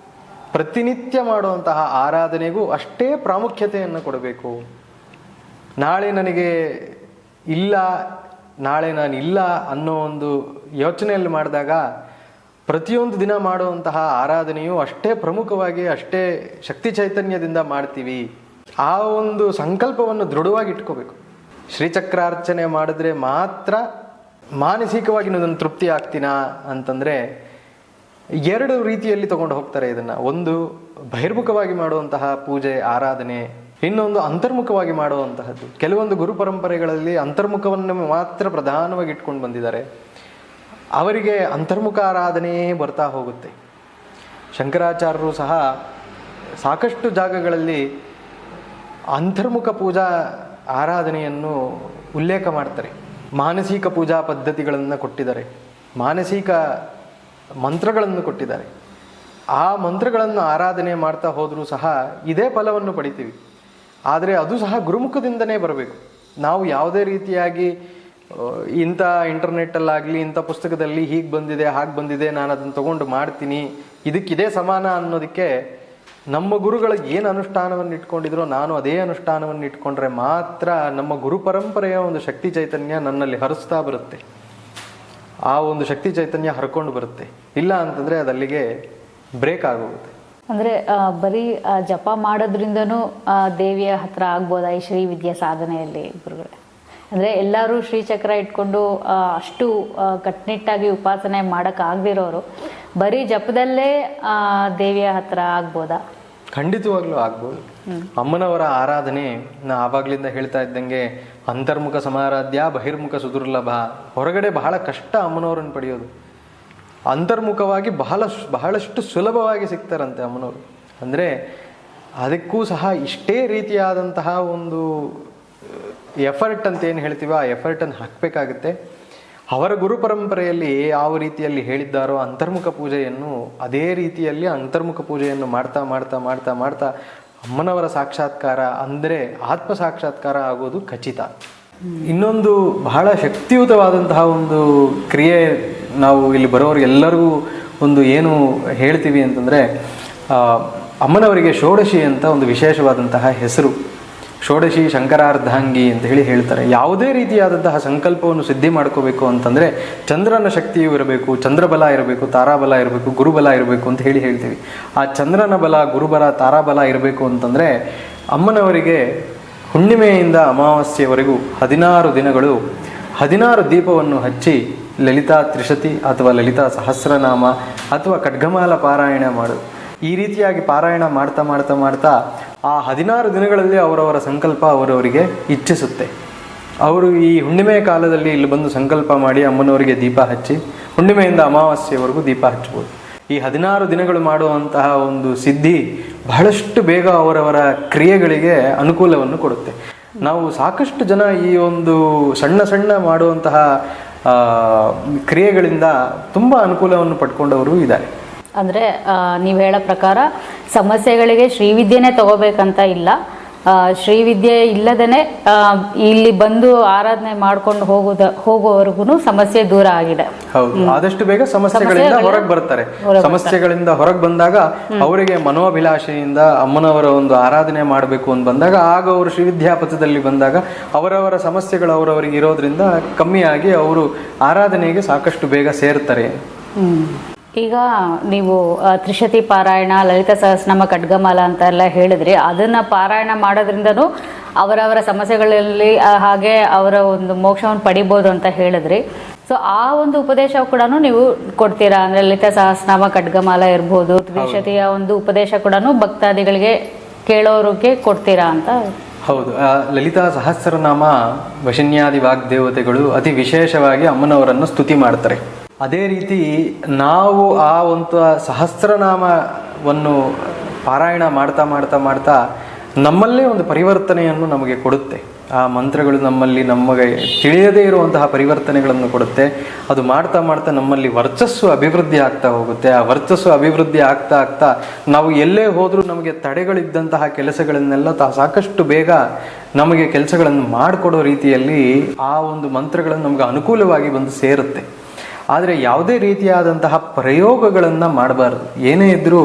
[SPEAKER 1] ಪ್ರತಿನಿತ್ಯ ಮಾಡುವಂತಹ ಆರಾಧನೆಗೂ ಅಷ್ಟೇ ಪ್ರಾಮುಖ್ಯತೆಯನ್ನು ಕೊಡಬೇಕು. ನಾಳೆ ನನಗೆ ಇಲ್ಲ, ನಾಳೆ ನಾನು ಇಲ್ಲ ಅನ್ನೋ ಒಂದು ಯೋಚನೆಯಲ್ಲಿ ಮಾಡಿದಾಗ ಪ್ರತಿಯೊಂದು ದಿನ ಮಾಡುವಂತಹ ಆರಾಧನೆಯು ಅಷ್ಟೇ ಪ್ರಮುಖವಾಗಿ, ಅಷ್ಟೇ ಶಕ್ತಿ ಚೈತನ್ಯದಿಂದ ಮಾಡ್ತೀವಿ. ಆ ಒಂದು ಸಂಕಲ್ಪವನ್ನು ದೃಢವಾಗಿ ಇಟ್ಕೋಬೇಕು. ಶ್ರೀಚಕ್ರಾರ್ಚನೆ ಮಾಡಿದ್ರೆ ಮಾತ್ರ ಮಾನಸಿಕವಾಗಿ ನಾನು ತೃಪ್ತಿ ಆಗ್ತೀನಾ ಅಂತಂದರೆ ಎರಡು ರೀತಿಯಲ್ಲಿ ತಗೊಂಡು ಹೋಗ್ತಾರೆ ಇದನ್ನು. ಒಂದು ಬಹಿರ್ಮುಖವಾಗಿ ಮಾಡುವಂತಹ ಪೂಜೆ ಆರಾಧನೆ, ಇನ್ನೊಂದು ಅಂತರ್ಮುಖವಾಗಿ ಮಾಡುವಂತಹದ್ದು. ಕೆಲವೊಂದು ಗುರು ಪರಂಪರೆಗಳಲ್ಲಿ ಅಂತರ್ಮುಖವನ್ನು ಮಾತ್ರ ಪ್ರಧಾನವಾಗಿ ಇಟ್ಕೊಂಡು ಬಂದಿದ್ದಾರೆ. ಅವರಿಗೆ ಅಂತರ್ಮುಖ ಆರಾಧನೆಯೇ ಬರ್ತಾ ಹೋಗುತ್ತೆ. ಶಂಕರಾಚಾರ್ಯರು ಸಹ ಸಾಕಷ್ಟು ಜಾಗಗಳಲ್ಲಿ ಅಂತರ್ಮುಖ ಪೂಜಾ ಆರಾಧನೆಯನ್ನು ಉಲ್ಲೇಖ ಮಾಡ್ತಾರೆ. ಮಾನಸಿಕ ಪೂಜಾ ಪದ್ಧತಿಗಳನ್ನು ಕೊಟ್ಟಿದ್ದಾರೆ, ಮಾನಸಿಕ ಮಂತ್ರಗಳನ್ನು ಕೊಟ್ಟಿದ್ದಾರೆ. ಆ ಮಂತ್ರಗಳನ್ನು ಆರಾಧನೆ ಮಾಡ್ತಾ ಹೋದರೂ ಸಹ ಇದೇ ಫಲವನ್ನು ಪಡಿತೀವಿ. ಆದರೆ ಅದು ಸಹ ಗುರುಮುಖದಿಂದನೇ ಬರಬೇಕು. ನಾವು ಯಾವುದೇ ರೀತಿಯಾಗಿ ಇಂಥ ಇಂಟರ್ನೆಟ್ಟಲ್ಲಾಗಲಿ ಇಂಥ ಪುಸ್ತಕದಲ್ಲಿ ಹೀಗೆ ಬಂದಿದೆ ಹಾಗೆ ಬಂದಿದೆ ನಾನು ಅದನ್ನು ತಗೊಂಡು ಮಾಡ್ತೀನಿ ಇದಕ್ಕಿದೇ ಸಮಾನ ಅನ್ನೋದಕ್ಕೆ ನಮ್ಮ ಗುರುಗಳಿಗೆ ಏನು ಅನುಷ್ಠಾನವನ್ನು ಇಟ್ಕೊಂಡಿದ್ರೋ ನಾನು ಅದೇ ಅನುಷ್ಠಾನವನ್ನು ಇಟ್ಕೊಂಡ್ರೆ ಮಾತ್ರ ನಮ್ಮ ಗುರು ಪರಂಪರೆಯ ಒಂದು ಶಕ್ತಿ ಚೈತನ್ಯ ನನ್ನಲ್ಲಿ ಹರಿಸ್ತಾ ಬರುತ್ತೆ. ಆ ಒಂದು ಶಕ್ತಿ ಚೈತನ್ಯ ಹರ್ಕೊಂಡು ಬರುತ್ತೆ. ಇಲ್ಲ ಅಂತಂದರೆ ಅದಲ್ಲಿಗೆ ಬ್ರೇಕ್ ಆಗೋಗುತ್ತೆ.
[SPEAKER 2] ಅಂದರೆ ಬರೀ ಜಪ ಮಾಡೋದ್ರಿಂದನೂ ದೇವಿಯ ಹತ್ರ ಆಗ್ಬೋದಾ ಈ ಶ್ರೀ ವಿದ್ಯಾ ಸಾಧನೆಯಲ್ಲಿ ಗುರುಗಳೇ? ಅಂದರೆ ಎಲ್ಲರೂ ಶ್ರೀಚಕ್ರ ಇಟ್ಕೊಂಡು ಅಷ್ಟು ಕಟ್ಟುನಿಟ್ಟಾಗಿ ಉಪಾಸನೆ ಮಾಡೋಕ್ಕಾಗದಿರೋರು ಬರೀ ಜಪದಲ್ಲೇ ದೇವಿಯ ಹತ್ರ ಆಗ್ಬೋದಾ?
[SPEAKER 1] ಖಂಡಿತವಾಗ್ಲೂ ಆಗ್ಬೋದು. ಅಮ್ಮನವರ ಆರಾಧನೆ ನಾ ಆವಾಗ್ಲಿಂದ ಹೇಳ್ತಾ ಇದ್ದಂಗೆ ಅಂತರ್ಮುಖ ಸಮಾರಾಧ್ಯ ಬಹಿರ್ಮುಖ ಸುದುರ್ಲಭ. ಹೊರಗಡೆ ಬಹಳ ಕಷ್ಟ ಅಮ್ಮನವರನ್ನು ಪಡೆಯೋದು. ಅಂತರ್ಮುಖವಾಗಿ ಬಹಳಷ್ಟು ಸುಲಭವಾಗಿ ಸಿಗ್ತಾರಂತೆ ಅಮ್ಮನವರು. ಅಂದರೆ ಅದಕ್ಕೂ ಸಹ ಇಷ್ಟೇ ರೀತಿಯಾದಂತಹ ಒಂದು ಎಫರ್ಟ್ ಅಂತ ಏನು ಹೇಳ್ತೀವೋ ಆ ಎಫರ್ಟನ್ನು ಹಾಕಬೇಕಾಗುತ್ತೆ. ಅವರ ಗುರು ಪರಂಪರೆಯಲ್ಲಿ ಯಾವ ರೀತಿಯಲ್ಲಿ ಹೇಳಿದ್ದಾರೋ ಅಂತರ್ಮುಖ ಪೂಜೆಯನ್ನು ಅದೇ ರೀತಿಯಲ್ಲಿ ಅಂತರ್ಮುಖ ಪೂಜೆಯನ್ನು ಮಾಡ್ತಾ ಮಾಡ್ತಾ ಮಾಡ್ತಾ ಮಾಡ್ತಾ ಅಮ್ಮನವರ ಸಾಕ್ಷಾತ್ಕಾರ ಅಂದರೆ ಆತ್ಮ ಸಾಕ್ಷಾತ್ಕಾರ ಆಗೋದು ಖಚಿತ. ಇನ್ನೊಂದು ಬಹಳ ಶಕ್ತಿಯುತವಾದಂತಹ ಒಂದು ಕ್ರಿಯೆ ನಾವು ಇಲ್ಲಿ ಬರೋರು ಎಲ್ಲರಿಗೂ ಒಂದು ಏನು ಹೇಳ್ತೀವಿ ಅಂತಂದರೆ, ಅಮ್ಮನವರಿಗೆ ಷೋಡಶಿ ಅಂತ ಒಂದು ವಿಶೇಷವಾದಂತಹ ಹೆಸರು. ಷೋಡಶಿ ಶಂಕರಾರ್ಧಾಂಗಿ ಅಂತ ಹೇಳಿ ಹೇಳ್ತಾರೆ. ಯಾವುದೇ ರೀತಿಯಾದಂತಹ ಸಂಕಲ್ಪವನ್ನು ಸಿದ್ಧಿ ಮಾಡ್ಕೋಬೇಕು ಅಂತಂದರೆ ಚಂದ್ರನ ಶಕ್ತಿಯೂ ಇರಬೇಕು, ಚಂದ್ರಬಲ ಇರಬೇಕು, ತಾರಾಬಲ ಇರಬೇಕು, ಗುರುಬಲ ಇರಬೇಕು ಅಂತ ಹೇಳಿ ಹೇಳ್ತೀವಿ. ಆ ಚಂದ್ರನ ಬಲ, ಗುರುಬಲ, ತಾರಾಬಲ ಇರಬೇಕು ಅಂತಂದರೆ ಅಮ್ಮನವರಿಗೆ ಹುಣ್ಣಿಮೆಯಿಂದ ಅಮಾವಾಸ್ಯೆಯವರೆಗೂ 16 ದಿನಗಳು 16 ದೀಪವನ್ನು ಹಚ್ಚಿ ಲಲಿತಾ ತ್ರಿಶತಿ ಅಥವಾ ಲಲಿತಾ ಸಹಸ್ರನಾಮ ಅಥವಾ ಖಡ್ಗಮಾಲ ಪಾರಾಯಣ ಮಾಡೋದು. ಈ ರೀತಿಯಾಗಿ ಪಾರಾಯಣ ಮಾಡ್ತಾ ಮಾಡ್ತಾ ಮಾಡ್ತಾ ಆ 16 ದಿನಗಳಲ್ಲಿ ಅವರವರ ಸಂಕಲ್ಪ ಅವರವರಿಗೆ ಇಚ್ಛಿಸುತ್ತೆ. ಅವರು ಈ ಹುಣ್ಣಿಮೆಯ ಕಾಲದಲ್ಲಿ ಇಲ್ಲಿ ಬಂದು ಸಂಕಲ್ಪ ಮಾಡಿ ಅಮ್ಮನವರಿಗೆ ದೀಪ ಹಚ್ಚಿ ಹುಣ್ಣಿಮೆಯಿಂದ ಅಮಾವಾಸ್ಯೆಯವರೆಗೂ ದೀಪ ಹಚ್ಬೋದು. ಈ 16 ದಿನಗಳು ಮಾಡುವಂತಹ ಒಂದು ಸಿದ್ಧಿ ಬಹಳಷ್ಟು ಬೇಗ ಅವರವರ ಕ್ರಿಯೆಗಳಿಗೆ ಅನುಕೂಲವನ್ನು ಕೊಡುತ್ತೆ. ನಾವು ಸಾಕಷ್ಟು ಜನ ಈ ಒಂದು ಸಣ್ಣ ಸಣ್ಣ ಮಾಡುವಂತಹ ಕ್ರಿಯೆಗಳಿಂದ ತುಂಬ ಅನುಕೂಲವನ್ನು ಪಡ್ಕೊಂಡವರು ಇದ್ದಾರೆ.
[SPEAKER 2] ಅಂದರೆ ನೀವು ಹೇಳೋ ಪ್ರಕಾರ ಸಮಸ್ಯೆಗಳಿಗೆ ಶ್ರೀವಿದ್ಯೆನೇ ತಗೋಬೇಕಂತ ಇಲ್ಲ, ಶ್ರೀವಿದ್ಯೆ ಇಲ್ಲದೇ ಇಲ್ಲಿ ಬಂದು ಆರಾಧನೆ ಮಾಡ್ಕೊಂಡು ಹೋಗೋವರೆಗೂ ಸಮಸ್ಯೆ ದೂರ ಆಗಿದೆ.
[SPEAKER 1] ಹೌದು, ಆದಷ್ಟು ಬೇಗ ಸಮಸ್ಯೆಗಳಿಂದ ಹೊರಗೆ ಬರ್ತಾರೆ. ಸಮಸ್ಯೆಗಳಿಂದ ಹೊರಗೆ ಬಂದಾಗ ಅವರಿಗೆ ಮನೋಭಿಲಾಷೆಯಿಂದ ಅಮ್ಮನವರ ಒಂದು ಆರಾಧನೆ ಮಾಡಬೇಕು ಅಂತ ಬಂದಾಗ ಆಗ ಅವರು ಶ್ರೀವಿದ್ಯಾಪಥದಲ್ಲಿ ಬಂದಾಗ ಅವರವರ ಸಮಸ್ಯೆಗಳು ಅವರವರಿಗೆ ಇರೋದ್ರಿಂದ ಕಮ್ಮಿಯಾಗಿ ಅವರು ಆರಾಧನೆಗೆ ಸಾಕಷ್ಟು ಬೇಗ ಸೇರ್ತಾರೆ.
[SPEAKER 2] ಈಗ ನೀವು ತ್ರಿಶತಿ ಪಾರಾಯಣ, ಲಲಿತ ಸಹಸ್ರನಾಮ, ಖಡ್ಗಮಾಲ ಅಂತ ಎಲ್ಲ ಹೇಳಿದ್ರಿ. ಅದನ್ನು ಪಾರಾಯಣ ಮಾಡೋದ್ರಿಂದನೂ ಅವರವರ ಸಮಸ್ಯೆಗಳಲ್ಲಿ ಹಾಗೆ ಅವರ ಒಂದು ಮೋಕ್ಷವನ್ನು ಪಡಿಬೋದು ಅಂತ ಹೇಳಿದ್ರಿ. ಸೊ ಆ ಒಂದು ಉಪದೇಶ ಕೂಡ ನೀವು ಕೊಡ್ತೀರಾ? ಅಂದರೆ ಲಲಿತ ಸಹಸ್ರನಾಮ, ಖಡ್ಗಮಾಲ ಇರ್ಬೋದು, ತ್ರಿಶತಿಯ ಒಂದು ಉಪದೇಶ ಕೂಡ ಭಕ್ತಾದಿಗಳಿಗೆ ಕೇಳೋರಿಗೆ ಕೊಡ್ತೀರಾ ಅಂತ?
[SPEAKER 1] ಹೌದು. ಲಲಿತಾ ಸಹಸ್ರನಾಮ ವಶಿನ್ಯಾದಿ ವಾಗ್ದೇವತೆಗಳು ಅತಿ ವಿಶೇಷವಾಗಿ ಅಮ್ಮನವರನ್ನು ಸ್ತುತಿ ಮಾಡ್ತಾರೆ. ಅದೇ ರೀತಿ ನಾವು ಆ ಒಂದು ಸಹಸ್ರನಾಮವನ್ನು ಪಾರಾಯಣ ಮಾಡ್ತಾ ಮಾಡ್ತಾ ಮಾಡ್ತಾ ನಮ್ಮಲ್ಲೇ ಒಂದು ಪರಿವರ್ತನೆಯನ್ನು ನಮಗೆ ಕೊಡುತ್ತೆ. ಆ ಮಂತ್ರಗಳು ನಮಗೆ ತಿಳಿಯದೇ ಇರುವಂತಹ ಪರಿವರ್ತನೆಗಳನ್ನು ಕೊಡುತ್ತೆ. ಅದು ಮಾಡ್ತಾ ಮಾಡ್ತಾ ನಮ್ಮಲ್ಲಿ ವರ್ಚಸ್ಸು ಅಭಿವೃದ್ಧಿ ಆಗ್ತಾ ಹೋಗುತ್ತೆ. ಆ ವರ್ಚಸ್ಸು ಅಭಿವೃದ್ಧಿ ಆಗ್ತಾ ಆಗ್ತಾ ನಾವು ಎಲ್ಲೇ ಹೋದರೂ ನಮಗೆ ತಡೆಗಳಿದ್ದಂತಹ ಕೆಲಸಗಳನ್ನೆಲ್ಲ ಸಾಕಷ್ಟು ಬೇಗ ನಮಗೆ ಕೆಲಸಗಳನ್ನು ಮಾಡಿಕೊಡೋ ರೀತಿಯಲ್ಲಿ ಆ ಒಂದು ಮಂತ್ರಗಳನ್ನು ನಮಗೆ ಅನುಕೂಲವಾಗಿ ಬಂದು ಸೇರುತ್ತೆ. ಆದರೆ ಯಾವುದೇ ರೀತಿಯಾದಂತಹ ಪ್ರಯೋಗಗಳನ್ನು ಮಾಡಬಾರ್ದು. ಏನೇ ಇದ್ದರೂ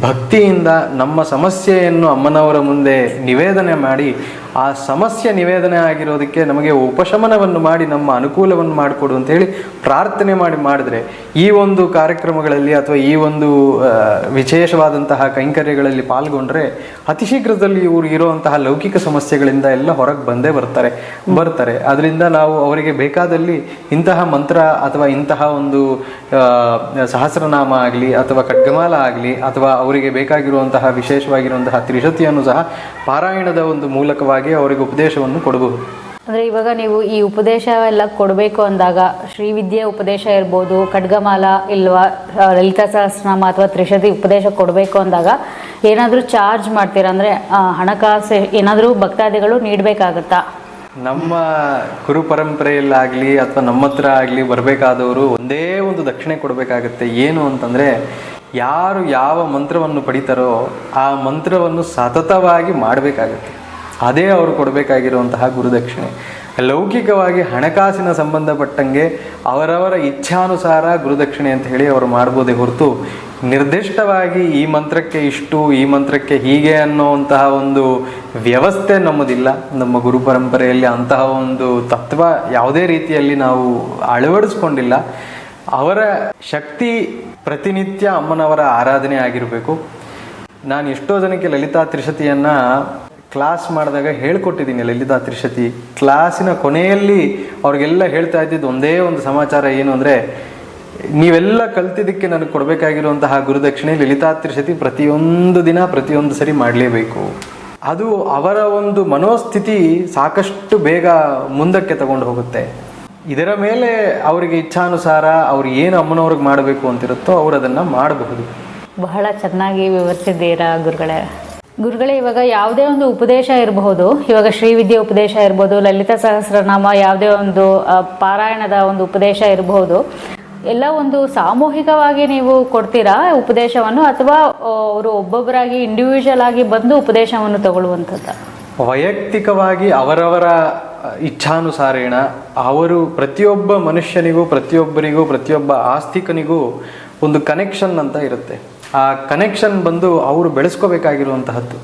[SPEAKER 1] ಭಕ್ತಿಯಿಂದ ನಮ್ಮ ಸಮಸ್ಯೆಯನ್ನು ಅಮ್ಮನವರ ಮುಂದೆ ನಿವೇದನೆ ಮಾಡಿ, ಆ ಸಮಸ್ಯೆ ನಿವೇದನೆ ಆಗಿರೋದಕ್ಕೆ ನಮಗೆ ಉಪಶಮನವನ್ನು ಮಾಡಿ ನಮ್ಮ ಅನುಕೂಲವನ್ನು ಮಾಡಿಕೊಡು ಅಂತೇಳಿ ಪ್ರಾರ್ಥನೆ ಮಾಡಿದ್ರೆ ಈ ಒಂದು ಕಾರ್ಯಕ್ರಮಗಳಲ್ಲಿ ಅಥವಾ ಈ ಒಂದು ವಿಶೇಷವಾದಂತಹ ಕೈಂಕರ್ಯಗಳಲ್ಲಿ ಪಾಲ್ಗೊಂಡ್ರೆ ಅತಿ ಶೀಘ್ರದಲ್ಲಿ ಇವರು ಇರುವಂತಹ ಲೌಕಿಕ ಸಮಸ್ಯೆಗಳಿಂದ ಎಲ್ಲ ಹೊರಗೆ ಬಂದೇ ಬರ್ತಾರೆ. ಅದರಿಂದ ನಾವು ಅವರಿಗೆ ಬೇಕಾದಲ್ಲಿ ಇಂತಹ ಮಂತ್ರ ಅಥವಾ ಇಂತಹ ಒಂದು ಸಹಸ್ರನಾಮ ಆಗಲಿ ಅಥವಾ ಖಡ್ಗಮಾಲ ಆಗಲಿ ಅಥವಾ ಅವರಿಗೆ ಬೇಕಾಗಿರುವಂತಹ ವಿಶೇಷವಾಗಿರುವಂತಹ ತ್ರಿಶತಿಯನ್ನು ಸಹ ಪಾರಾಯಣದ ಒಂದು ಮೂಲಕವಾಗಿ ಅವರಿಗೆ ಉಪದೇಶವನ್ನು ಕೊಡಬಹುದು.
[SPEAKER 2] ಅಂದರೆ ಇವಾಗ ನೀವು ಈ ಉಪದೇಶ ಎಲ್ಲ ಕೊಡಬೇಕು ಅಂದಾಗ ಶ್ರೀವಿದ್ಯೆ ಉಪದೇಶ ಇರ್ಬೋದು, ಖಡ್ಗಮಾಲ ಇಲ್ವಾ ಲಲಿತಾ ಸಹಸ್ರನಾಮ ಅಥವಾ ತ್ರಿಶತಿ ಉಪದೇಶ ಕೊಡಬೇಕು ಅಂದಾಗ ಏನಾದರೂ ಚಾರ್ಜ್ ಮಾಡ್ತೀರಾ? ಅಂದರೆ ಹಣಕಾಸು ಏನಾದರೂ ಭಕ್ತಾದಿಗಳು ನೀಡಬೇಕಾಗತ್ತಾ?
[SPEAKER 1] ನಮ್ಮ ಕುರು ಪರಂಪರೆಯಲ್ಲಾಗಲಿ ಅಥವಾ ನಮ್ಮ ಹತ್ರ ಆಗಲಿ ಬರಬೇಕಾದವರು ಒಂದೇ ಒಂದು ದಕ್ಷಿಣೆ ಕೊಡಬೇಕಾಗತ್ತೆ. ಏನು ಅಂತಂದರೆ, ಯಾರು ಯಾವ ಮಂತ್ರವನ್ನು ಪಡಿತಾರೋ ಆ ಮಂತ್ರವನ್ನು ಸತತವಾಗಿ ಮಾಡಬೇಕಾಗತ್ತೆ. ಅದೇ ಅವರು ಕೊಡಬೇಕಾಗಿರುವಂತಹ ಗುರುದಕ್ಷಿಣೆ. ಲೌಕಿಕವಾಗಿ ಹಣಕಾಸಿನ ಸಂಬಂಧಪಟ್ಟಂಗೆ ಅವರವರ ಇಚ್ಛಾನುಸಾರ ಗುರುದಕ್ಷಿಣೆ ಅಂತ ಹೇಳಿ ಅವರು ಮಾಡ್ಬೋದೇ ಹೊರತು ನಿರ್ದಿಷ್ಟವಾಗಿ ಈ ಮಂತ್ರಕ್ಕೆ ಇಷ್ಟು, ಈ ಮಂತ್ರಕ್ಕೆ ಹೀಗೆ ಅನ್ನೋವಂತಹ ಒಂದು ವ್ಯವಸ್ಥೆ ನಮ್ಮದಿಲ್ಲ. ನಮ್ಮ ಗುರು ಪರಂಪರೆಯಲ್ಲಿ ಅಂತಹ ಒಂದು ತತ್ವ ಯಾವುದೇ ರೀತಿಯಲ್ಲಿ ನಾವು ಅಳವಡಿಸ್ಕೊಂಡಿಲ್ಲ. ಅವರ ಶಕ್ತಿ ಪ್ರತಿನಿತ್ಯ ಅಮ್ಮನವರ ಆರಾಧನೆ ಆಗಿರಬೇಕು. ನಾನು ಎಷ್ಟೋ ಜನಕ್ಕೆ ಲಲಿತಾ ತ್ರಿಶತಿಯನ್ನು ಕ್ಲಾಸ್ ಮಾಡಿದಾಗ ಹೇಳ್ಕೊಟ್ಟಿದ್ದೀನಿ. ಲಲಿತಾ ತ್ರಿಶತಿ ಕ್ಲಾಸಿನ ಕೊನೆಯಲ್ಲಿ ಅವ್ರಿಗೆಲ್ಲ ಹೇಳ್ತಾ ಇದ್ದಿದ್ದು ಒಂದೇ ಒಂದು ಸಮಾಚಾರ ಏನು ಅಂದರೆ, ನೀವೆಲ್ಲ ಕಲ್ತಿದ್ದಕ್ಕೆ ನನಗೆ ಕೊಡಬೇಕಾಗಿರುವಂತಹ ಗುರುದಕ್ಷಿಣೆ ಲಲಿತಾ ತ್ರಿಶತಿ ಪ್ರತಿಯೊಂದು ದಿನ ಪ್ರತಿಯೊಂದು ಸರಿ ಮಾಡಲೇಬೇಕು. ಅದು ಅವರ ಒಂದು ಮನೋಸ್ಥಿತಿ ಸಾಕಷ್ಟು ಬೇಗ ಮುಂದಕ್ಕೆ ತಗೊಂಡು ಹೋಗುತ್ತೆ. ಇದರ ಮೇಲೆ ಅವರಿಗೆ ಇಚ್ಛಾನುಸಾರ ಅವ್ರು ಏನು ಅಮ್ಮನವ್ರಿಗೆ ಮಾಡಬೇಕು ಅಂತಿರುತ್ತೋ ಅವರು ಅದನ್ನು ಮಾಡಬಹುದು.
[SPEAKER 2] ಬಹಳ ಚೆನ್ನಾಗಿ ವಿವರಿಸಿದ್ದೀರಾ ಗುರುಗಳೇ. ಇವಾಗ ಯಾವುದೇ ಒಂದು ಉಪದೇಶ ಇರಬಹುದು, ಇವಾಗ ಶ್ರೀವಿದ್ಯೆ ಉಪದೇಶ ಇರ್ಬೋದು, ಲಲಿತಾ ಸಹಸ್ರನಾಮ ಯಾವುದೇ ಒಂದು ಪಾರಾಯಣದ ಒಂದು ಉಪದೇಶ ಇರಬಹುದು, ಎಲ್ಲ ಒಂದು ಸಾಮೂಹಿಕವಾಗಿ ನೀವು ಕೊಡ್ತೀರಾ ಉಪದೇಶವನ್ನು ಅಥವಾ ಅವರು ಒಬ್ಬೊಬ್ಬರಾಗಿ ಇಂಡಿವಿಜುವಲ್ ಆಗಿ ಬಂದು ಉಪದೇಶವನ್ನು ತಗೊಳ್ಳುವಂಥದ್ದು?
[SPEAKER 1] ವೈಯಕ್ತಿಕವಾಗಿ ಅವರವರ ಇಚ್ಛಾನುಸಾರೇಣ ಅವರು ಪ್ರತಿಯೊಬ್ಬ ಮನುಷ್ಯನಿಗೂ ಪ್ರತಿಯೊಬ್ಬ ಆಸ್ತಿಕನಿಗೂ ಒಂದು ಕನೆಕ್ಷನ್ ಅಂತ ಇರುತ್ತೆ. ಆ ಕನೆಕ್ಷನ್ ಬಂದು ಅವರು ಬೆಳೆಸ್ಕೋಬೇಕಾಗಿರುವಂತಹದ್ದು.